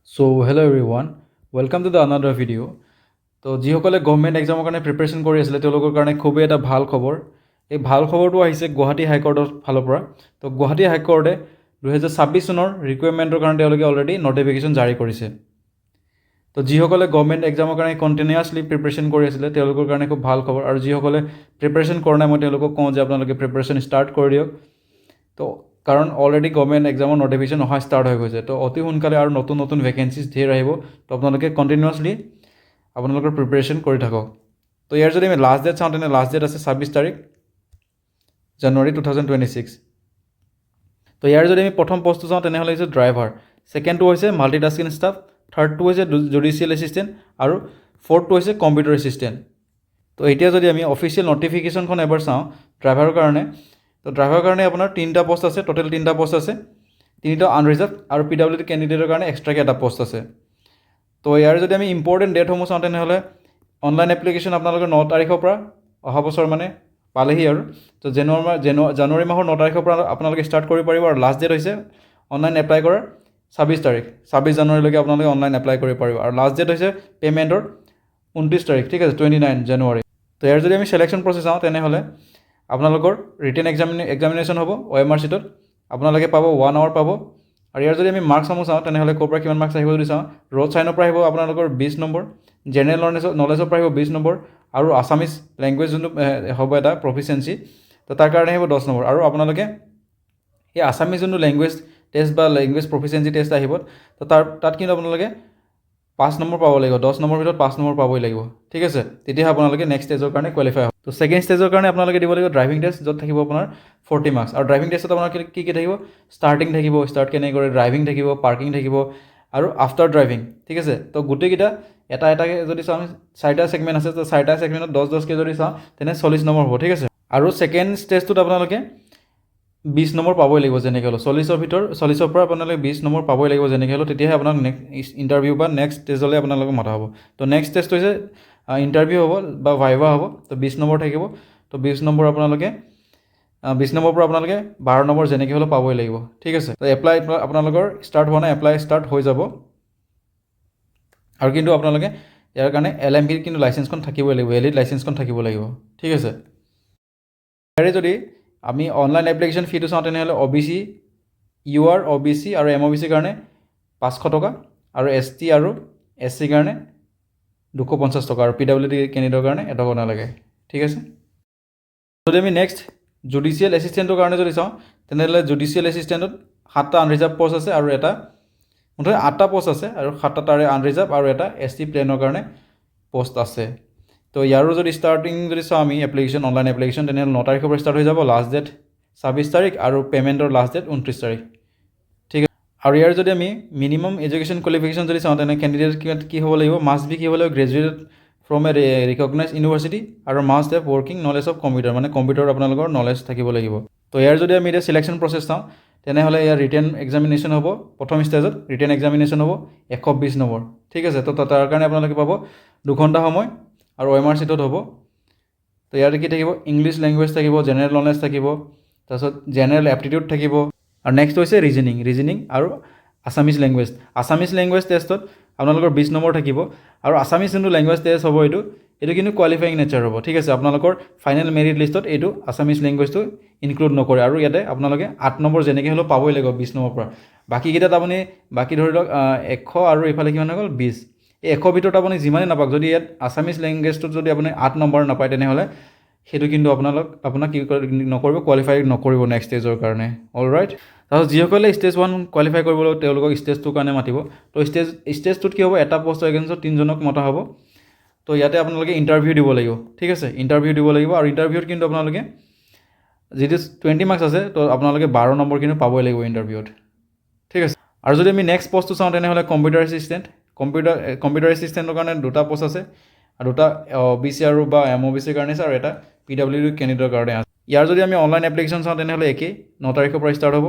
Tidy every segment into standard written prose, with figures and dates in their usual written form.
So hello everyone, welcome to the another video. তো যিসকলে government এক্সামৰ কাৰণে প্ৰিপেৰেশ্যন কৰি আছিলে তেওঁলোকৰ কাৰণে খুবেই এটা ভাল খবৰ। এই ভাল খবৰটো আহিছে গুৱাহাটী হাইকোৰ্টৰ ফালৰ পৰা। তো গুৱাহাটী হাইকোৰ্টে 2026 চনৰ ৰিকুৱাৰমেণ্টৰ কাৰণে তেওঁলোকে অলৰেডি নটিফিকেশ্যন জাৰি কৰিছে। তো যিসকলে গভৰ্ণমেণ্ট এক্সামৰ কাৰণে কণ্টিনিউৱাছলি প্ৰিপেৰেশ্যন কৰি আছিলে তেওঁলোকৰ কাৰণে খুব ভাল খবৰ, আৰু যিসকলে প্ৰিপেৰেশ্যন কৰা নাই মই তেওঁলোকক কওঁ যে আপোনালোকে প্ৰিপেৰেশ্যন ষ্টাৰ্ট কৰি দিয়ক। তো কাৰণ অলৰেডি গভৰ্ণমেণ্ট এক্সামৰ নটিফিকেশ্যন অহা ষ্টাৰ্ট হৈ গৈছে। তো অতি সোনকালে আৰু নতুন নতুন ভেকেঞ্চিজ ধেৰ আহিব। তো আপোনালোকে কণ্টিনিউৱাছলি আপোনালোকৰ প্ৰিপেৰেশ্যন কৰি থাকক। তো ইয়াৰ যদি আমি লাষ্ট ডেট চাওঁ তেনে লাষ্ট ডেট আছে 26 তাৰিখ জানুৱাৰী 2026। তো ইয়াৰ যদি আমি প্ৰথম পষ্টটো চাওঁ তেনেহ'লে হৈছে ড্ৰাইভাৰ, ছেকেণ্ডটো হৈছে মাল্টিটাস্কিং ষ্টাফ, থাৰ্ডটো হৈছে জুডিচিয়েল এছিষ্টেণ্ট আৰু ফ'ৰ্থটো হৈছে কম্পিউটাৰ এছিষ্টেণ্ট। তো এতিয়া যদি আমি অফিচিয়েল নটিফিকেশ্যনখন এবাৰ চাওঁ ড্ৰাইভাৰৰ কাৰণে, তো ড্ৰাইভাৰৰ কাৰণে আপোনাৰ 3টা পষ্ট আছে, টোটেল 3টা পষ্ট আছে, 3টা আনৰিজাৰ্ভ আৰু PWD কেণ্ডিডেটৰ কাৰণে এক্সট্ৰাকৈ এটা পষ্ট আছে। তো ইয়াৰ যদি আমি ইম্পৰ্টেণ্ট ডেটসমূহ চাওঁ তেনেহ'লে অনলাইন এপ্লিকেশ্যন আপোনালোকৰ 9 তাৰিখৰ পৰা অহা বছৰ মানে পালেহি আৰু। তো জানুৱাৰী মাহৰ 9 তাৰিখৰ পৰা আপোনালোকে ষ্টাৰ্ট কৰিব পাৰিব, আৰু লাষ্ট ডেট হৈছে অনলাইন এপ্লাই কৰাৰ 26 তাৰিখ, 26 জানুৱাৰীলৈকে আপোনালোকে অনলাইন এপ্লাই কৰিব পাৰিব, আৰু লাষ্ট ডেট হৈছে পে'মেণ্টৰ 29 তাৰিখ, ঠিক আছে, 29 জানুৱাৰী। তো ইয়াৰ যদি আমি চিলেকশ্যন প্ৰচেছ চাওঁ তেনেহ'লে আপোনালোকৰ ৰিটেন এক্সামিনেশ্যন হ'ব OMR চিটত, আপোনালোকে পাব 1 আৱাৰ পাব। আৰু ইয়াৰ যদি আমি মাৰ্কছসমূহ চাওঁ তেনেহ'লে ক'ৰ পৰা কিমান মাৰ্কছ আহিব যদি চাওঁ, ৰ'ড চাইনৰ পৰা আহিব আপোনালোকৰ 20 নম্বৰ, জেনেৰেল নলেজৰ পৰা আহিব 20 নম্বৰ, আৰু আছামিজ লেংগুৱেজ যোনটো হ'ব এটা প্ৰফিচিয়েঞ্চি, তো তাৰ কাৰণে আহিব 10 নম্বৰ। আৰু আপোনালোকে এই আছামিজ যোনটো লেংগুৱেজ টেষ্ট বা লেংগুৱেজ প্ৰফিচিয়েঞ্চি টেষ্ট আহিব, তো তাত কিন্তু আপোনালোকে 5 নম্বৰ পাব লাগিব, 10 নম্বৰ ভিতৰত 5 নম্বৰ পাবই লাগিব, ঠিক আছে, তেতিয়াহে আপোনালোকে নেক্সট ষ্টেজৰ কাৰণে কোৱালিফাই হ'ব। তো ছেকেণ্ড ষ্টেজৰ কাৰণে আপোনালোকে দিব লাগিব ড্ৰাইভিং টেষ্ট, য'ত থাকিব আপোনাৰ 40 মাৰ্কছ। আৰু ড্ৰাইভিং টেষ্টত আপোনাৰ কি থাকিব, ষ্টাৰ্টিং থাকিব, ষ্টাৰ্ট কেনেকৈ কৰে, ড্ৰাইভিং থাকিব, পাৰ্কিং থাকিব, আৰু আফটাৰ ড্ৰাইভিং, ঠিক আছে। তো গোটেইকেইটা এটাকৈ যদি চাওঁ, 4টা ছেগমেণ্ট আছে, তো 4টা ছেগমেণ্টত 10-10কৈ যদি চাওঁ তেনে 40 নম্বৰ হ'ব, ঠিক আছে। আৰু ছেকেণ্ড ষ্টেজটোত আপোনালোকে 20 নম্বৰ পাবই লাগিব যেনেকৈ হ'লেও, 40ৰ পৰা আপোনালোকে 20 নম্বৰ পাবই লাগিব যেনেকৈ হ'লেও, তেতিয়াহে আপোনাক নেক্সট ইণ্টাৰভিউ বা নেক্সট ষ্টেজলৈ আপোনালোকক মতা হ'ব। তো নেক্সট ষ্টেজটো হৈছে ইণ্টাৰভিউ হ'ব বা ভাইভা হ'ব। তো 20 নম্বৰ থাকিব, তো 20 নম্বৰ আপোনালোকে 20 নম্বৰৰ পৰা আপোনালোকে 12 নম্বৰ যেনেকৈ হ'লেও পাবই লাগিব, ঠিক আছে। তো এপ্লাই আপোনালোকৰ ষ্টাৰ্ট হোৱা নাই, এপ্লাই ষ্টাৰ্ট হৈ যাব। আৰু কিন্তু আপোনালোকে ইয়াৰ কাৰণে LMVৰ কিন্তু লাইচেঞ্চখন থাকিবই লাগিব, ভেলিড লাইচেঞ্চখন থাকিব লাগিব, ঠিক আছে। ইয়াৰে যদি আমি অনলাইন এপ্লিকেশ্যন ফিটো চাওঁ তেনেহ'লে OBC, UR, OBC আৰু MOBC কাৰণে 500 টকা, আৰু ST আৰু SC কাৰণে 250 টকা, আৰু PWD কেণ্ডিডেটৰ কাৰণে 1 টকা নালাগে, ঠিক আছে। যদি আমি নেক্সট জুডিচিয়েল এছিষ্টেণ্টৰ কাৰণে যদি চাওঁ তেনেহ'লে জুডিচিয়েল এছিষ্টেণ্টত 7টা আনৰিজাৰ্ভ পষ্ট আছে, আৰু এটা মুঠতে 8টা পষ্ট আছে, আৰু 7টা তাৰে আনৰিজাৰ্ভ, আৰু এটা ST প্লেনৰ কাৰণে পষ্ট আছে। তো ইয়াৰো যদি ষ্টাৰ্টিং যদি চাওঁ আমি এপ্লিকেশ্যন, অনলাইন এপ্লিকেশ্যন, তেনেহ'লে 9 তাৰিখৰ পৰা ষ্টাৰ্ট হৈ যাব, লাষ্ট ডেট 26 তাৰিখ, আৰু পে'মেণ্টৰ লাষ্ট ডেট 29 তাৰিখ, ঠিক আছে। আৰু ইয়াৰ যদি আমি মিনিমাম এডুকেশ্যন কোৱালিফিকেশ্যন যদি চাওঁ তেনে কেণ্ডিডেট কি হ'ব লাগিব, মাষ্ট বি কি হ'ব লাগিব, graduate from a recognised university, আৰু must have working knowledge of computer, মানে কম্পিউটাৰত আপোনালোকৰ নলেজ থাকিব লাগিব। তো ইয়াৰ যদি আমি এতিয়া চিলেকশ্যন প্ৰচেছ চাওঁ তেনেহ'লে ইয়াৰ ৰিটেন এক্সামিনেশ্যন হ'ব, প্ৰথম ষ্টেজত ৰিটেন এক্সামিনেশ্যন হ'ব 120 নম্বৰ, ঠিক আছে। তো তাৰ কাৰণে আপোনালোকে পাব 2 ঘণ্টা সময়, আৰু OMR চিটত হ'ব। তো ইয়াতে কি থাকিব, ইংলিছ লেংগুৱেজ থাকিব, জেনেৰেল নলেজ থাকিব, তাৰপিছত জেনেৰেল এপ্টিটিউড থাকিব, আৰু নেক্সট হৈছে ৰিজনিং আৰু আছামিজ লেংগুৱেজ টেষ্টত আপোনালোকৰ 20 নম্বৰ থাকিব। আৰু আছামিজ যোনটো লেংগুৱেজ টেষ্ট হ'ব এইটো কিন্তু কোৱালিফাইং নেচাৰ হ'ব, ঠিক আছে। আপোনালোকৰ ফাইনেল মেৰিট লিষ্টত এইটো আছামিজ লেংগুৱেজটো ইনক্লুড নকৰে, আৰু ইয়াতে আপোনালোকে 8 নম্বৰ যেনেকৈ হ'লেও পাবই লাগিব 20 নম্বৰৰ পৰা। বাকীকেইটাত আপুনি ধৰি লওক 100, আৰু এইফালে কিমান হৈ গ'ল 20, এই 100 ভিতৰত আপুনি যিমানেই নাপাওক, যদি ইয়াত আছামিজ লেংগুৱেজটোত যদি আপুনি 8 নম্বৰ নাপায় তেনেহ'লে সেইটো কিন্তু আপোনাক কি নকৰিব, কোৱালিফাই নকৰিব নেক্সট ষ্টেজৰ কাৰণে, অল ৰাইট। তাৰপিছত যিসকলে ষ্টেজ 1 কোৱালিফাই কৰিবলৈ তেওঁলোকক ষ্টেজ 2 কাৰণে মাতিব। তো ষ্টেজ 2ত কি হ'ব, এটা পষ্টৰ এগেইনষ্টত 3জনক মতা হ'ব। তো ইয়াতে আপোনালোকে ইণ্টাৰভিউ দিব লাগিব, ঠিক আছে, ইণ্টাৰভিউ দিব লাগিব। আৰু ইণ্টাৰভিউত কিন্তু আপোনালোকে যিটো 20 মাৰ্কছ আছে, তো আপোনালোকে 12 নম্বৰ কিন্তু পাবই লাগিব ইণ্টাৰভিউত, ঠিক আছে। আৰু যদি আমি নেক্সট পষ্টটো চাওঁ তেনেহ'লে কম্পিউটাৰ এছিষ্টেণ্টৰ কাৰণে 2টা পষ্ট আছে, আৰু 2টা OBC আৰু বা MOBC কাৰণে আছে, আৰু এটা PWD কেণ্ডিডেটৰ কাৰণে আছে। ইয়াৰ যদি আমি অনলাইন এপ্লিকেশ্যন চাওঁ তেনেহ'লে একেই, 9 তাৰিখৰ পৰা ষ্টাৰ্ট হ'ব,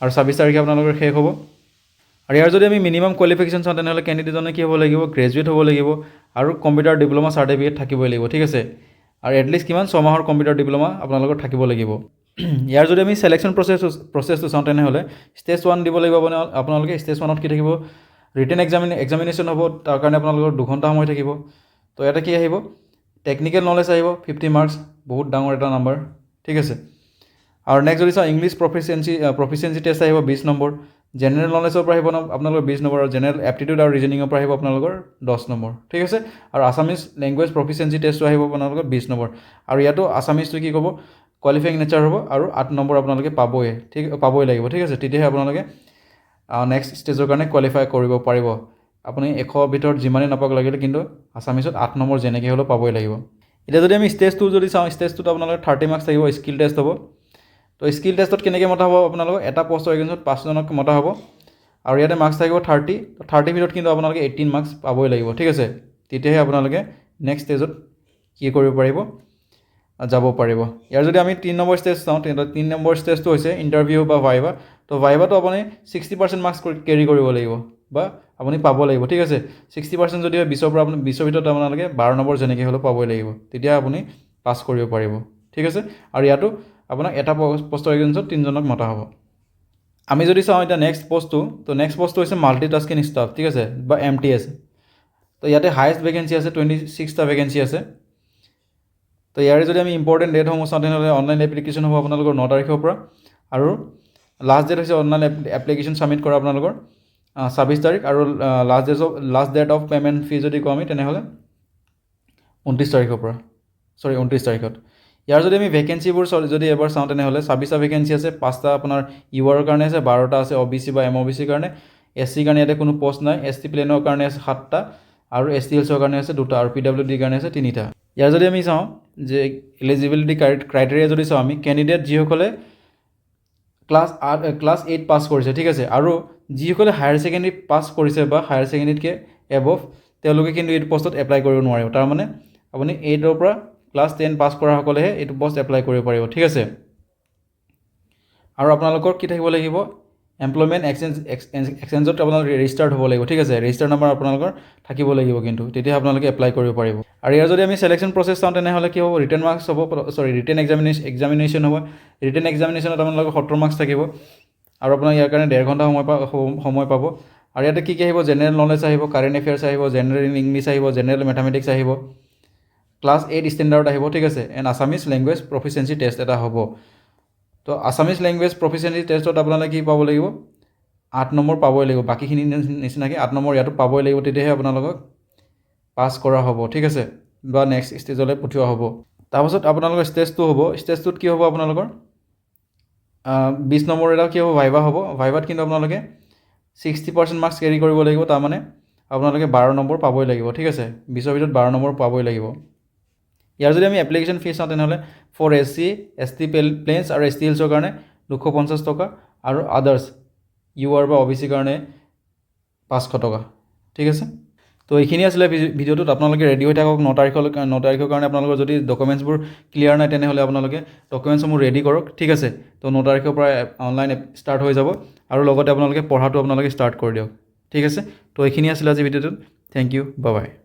আৰু 26 তাৰিখে আপোনালোকৰ শেষ হ'ব। আৰু ইয়াৰ যদি আমি মিনিমাম কোৱালিফিকেশ্যন চাওঁ তেনেহ'লে কেণ্ডিডেটজনে কি হ'ব লাগিব, গ্ৰেজুৱেট হ'ব লাগিব, আৰু কম্পিউটাৰ ডিপ্ল'মা চাৰ্টিফিকেট থাকিবই লাগিব, ঠিক আছে। আৰু এটলিষ্ট কিমান 6 মাহৰ কম্পিউটাৰ ডিপ্ল'মা আপোনালোকৰ থাকিব লাগিব। ইয়াৰ যদি আমি চিলেকশ্যন প্ৰচেছটো চাওঁ তেনেহ'লে ষ্টেজ 1 দিব লাগিব আপোনালোকে ষ্টেজ 1ত কি থাকিব ৰিটেন এক্সামিনেশ্যন হ'ব তাৰ কাৰণে আপোনালোকৰ 2 ঘণ্টা সময় থাকিব তো এটা কি আহিব টেকনিকেল নলেজ আহিব 50 মাৰ্কছ বহুত ডাঙৰ এটা নাম্বাৰ ঠিক আছে আৰু নেক্সট যদি চাওঁ ইংলিছ প্ৰফিচিয়েঞ্চি টেষ্ট আহিব 20 নম্বৰ জেনেৰেল নলেজৰ পৰা আহিব আপোনালোকৰ 20 নম্বৰ আৰু জেনেৰেল এপ্টিটিউড আৰু ৰিজনিঙৰ পৰা আহিব আপোনালোকৰ 10 নম্বৰ ঠিক আছে আৰু আছামিজ লেংগুৱেজ প্ৰফিচিয়েঞ্চি টেষ্টটো আহিব আপোনালোকৰ 20 নম্বৰ আৰু ইয়াতো আছামিজটো কি ক'ব কোৱালিফাইং নেচাৰ হ'ব আৰু 8 নম্বৰ আপোনালোকে পাবই লাগিব ঠিক আছে তেতিয়াহে আপোনালোকে নেক্সট ষ্টেজৰ কাৰণে কোৱালিফাই কৰিব পাৰিব আপুনি 100 ভিতৰত যিমানেই নাপাক লাগিলে কিন্তু আছামিজত 8 নম্বৰ যেনেকৈ হ'লেও পাবই লাগিব এতিয়া যদি আমি ষ্টেজ 2 যদি চাওঁ ষ্টেজ 2ত আপোনালোকৰ 30 মাৰ্কছ থাকিব স্কিল টেষ্ট হ'ব তো স্কিল টেষ্টত কেনেকৈ মতা হ'ব আপোনালোকৰ এটা পষ্টৰ এগেইনষ্টত 5জনক মতা হ'ব আৰু ইয়াতে মাৰ্কছ থাকিব 30 ভিতৰত কিন্তু আপোনালোকে 18 মাৰ্কছ পাবই লাগিব ঠিক আছে তেতিয়াহে আপোনালোকে নেক্সট ষ্টেজত কি কৰিব পাৰিব যাব পাৰিব ইয়াৰ যদি আমি 3 নম্বৰ ষ্টেজ চাওঁ তেন্তে 3 নম্বৰ ষ্টেজটো হৈছে ইণ্টাৰভিউ বা ভাইভা তো ভাইভাটো আপুনি 60% মাৰ্কছ কেৰি কৰিব লাগিব বা আপুনি পাব লাগিব ঠিক আছে 60% যদি হয় 20ৰ পৰা আপুনি 20ৰ ভিতৰত আপোনালোকে 12 নম্বৰ যেনেকৈ হ'লেও পাবই লাগিব তেতিয়া আপুনি পাছ কৰিব পাৰিব ঠিক আছে আৰু ইয়াতো আপোনাক এটা পষ্টৰ এগেইনষ্টত 3জনক মতা হ'ব আমি যদি চাওঁ এতিয়া নেক্সট পষ্টটো হৈছে মাল্টিটাস্কিং ষ্টাফ ঠিক আছে বা MTS তো ইয়াতে হাইয়েষ্ট ভেকেঞ্চি আছে 26টা ভেকেঞ্চি আছে তো ইয়াৰে যদি আমি ইম্পৰ্টেণ্ট ডেটসমূহ চাওঁ তেনেহ'লে অনলাইন এপ্লিকেশ্যন হ'ব আপোনালোকৰ 9 তাৰিখৰ পৰা আৰু লাষ্ট ডেট হৈছে অনলাইন এপ্লিকেশ্যন ছাবমিট কৰা আপোনালোকৰ 26 তাৰিখ আৰু লাষ্ট ডেট অফ পে'মেণ্ট ফি যদি কওঁ আমি তেনেহ'লে 29 তাৰিখত ইয়াৰ যদি আমি ভেকেঞ্চিবোৰ যদি এবাৰ চাওঁ তেনেহ'লে 26টা ভেকেঞ্চি আছে 5টা আপোনাৰ UR কাৰণে আছে 12টা আছে OBC বা MOBC কাৰণে SC কাৰণে ইয়াতে কোনো পষ্ট নাই ST প্লেনৰ কাৰণে আছে 7টা আৰু STLছৰ কাৰণে আছে 2টা আৰু PWD কাৰণে আছে 3টা ইয়াৰ যদি আমি চাওঁ যে এলিজিবিলিটি ক্ৰাইটেৰিয়া যদি চাওঁ আমি কেণ্ডিডেট যিসকলে ক্লাছ 8 পাছ কৰিছে ঠিক আছে আৰু যিসকলে হায়াৰ ছেকেণ্ডেৰী পাছ কৰিছে বা হায়াৰ ছেকেণ্ডেৰীতকৈ এবভ তেওঁলোকে কিন্তু এইটো পষ্টত এপ্লাই কৰিব নোৱাৰিব তাৰমানে আপুনি 8ৰ পৰা ক্লাছ 10 পাছ কৰাসকলেহে এইটো পষ্ট এপ্লাই কৰিব পাৰিব ঠিক আছে আৰু আপোনালোকৰ কি থাকিব লাগিব এমপ্লয়মেণ্ট এক্সচেঞ্জত আপোনালোকৰ ৰেজিষ্টাৰ্ড হ'ব লাগিব ঠিক আছে ৰেজিষ্টাৰ নাম্বাৰ আপোনালোকৰ থাকিব লাগিব কিন্তু তেতিয়া আপোনালোকে এপ্লাই কৰিব পাৰিব আৰু ইয়াৰ যদি আমি চিলেকশ্যন প্ৰচেছ চাওঁ তেনেহ'লে কি হ'ব ৰিটেন মাৰ্কছ হ'ব ৰিটেন এক্সামিনেশ্যন হ'ব ৰিটেন এক্সামিনেশ্যনত আপোনালোকৰ 70 মাৰ্কছ থাকিব আৰু আপোনাৰ ইয়াৰ কাৰণে 1.5 ঘণ্টা সময় পাব আৰু ইয়াতে কি আহিব জেনেৰেল নলেজ আহিব কাৰেণ্ট এফেয়াৰ্ছ আহিব জেনেৰেল ইংলিছ আহিব জেনেৰেল মেথামেটিক্স আহিব ক্লাছ 8 ষ্টেণ্ডাৰ্ড আহিব ঠিক আছে and Assamese language proficiency test এটা হ'ব তো আছামিজ লেংগুৱেজ প্ৰফিচিয়েঞ্চি টেষ্টত আপোনালোকে কি পাব লাগিব 8 নম্বৰ পাবই লাগিব বাকীখিনি নিচিনাকৈ 8 নম্বৰ ইয়াতো পাবই লাগিব তেতিয়াহে আপোনালোকক পাছ কৰা হ'ব ঠিক আছে বা নেক্সট ষ্টেজলৈ পঠিওৱা হ'ব তাৰপাছত আপোনালোকৰ ষ্টেজটো হ'ব ষ্টেজটোত কি হ'ব আপোনালোকৰ 20 নম্বৰ এটা কি হ'ব ভাইভা হ'ব ভাইভাত কিন্তু আপোনালোকে 60% মাৰ্কছ কেৰি কৰিব লাগিব তাৰমানে আপোনালোকে 12 নম্বৰ পাবই লাগিব ঠিক আছে 20ৰ ভিতৰত 12 নম্বৰ পাবই লাগিব ইয়াৰ যদি আমি এপ্লিকেশ্যন ফিজ চাওঁ তেনেহ'লে ফৰ SC ST প্লেনছ আৰু STLছৰ কাৰণে 250 টকা আৰু আদাৰ্ছ UR বা OBC কাৰণে 500 টকা ঠিক আছে তো এইখিনি আছিলে ভিডিঅ'টোত আপোনালোকে ৰেডি হৈ থাকক 9 তাৰিখৰ কাৰণে আপোনালোকৰ যদি ডকুমেণ্টছবোৰ ক্লিয়াৰ নাই তেনেহ'লে আপোনালোকে ডকুমেণ্টছসমূহ ৰেডি কৰক ঠিক আছে তো 9 তাৰিখৰ পৰা অনলাইন ষ্টাৰ্ট হৈ যাব আৰু লগতে আপোনালোকে পঢ়াটো ষ্টাৰ্ট কৰি দিয়ক ঠিক আছে তো এইখিনি আছিলে আজি ভিডিঅ'টোত থেংক ইউ বাই বাই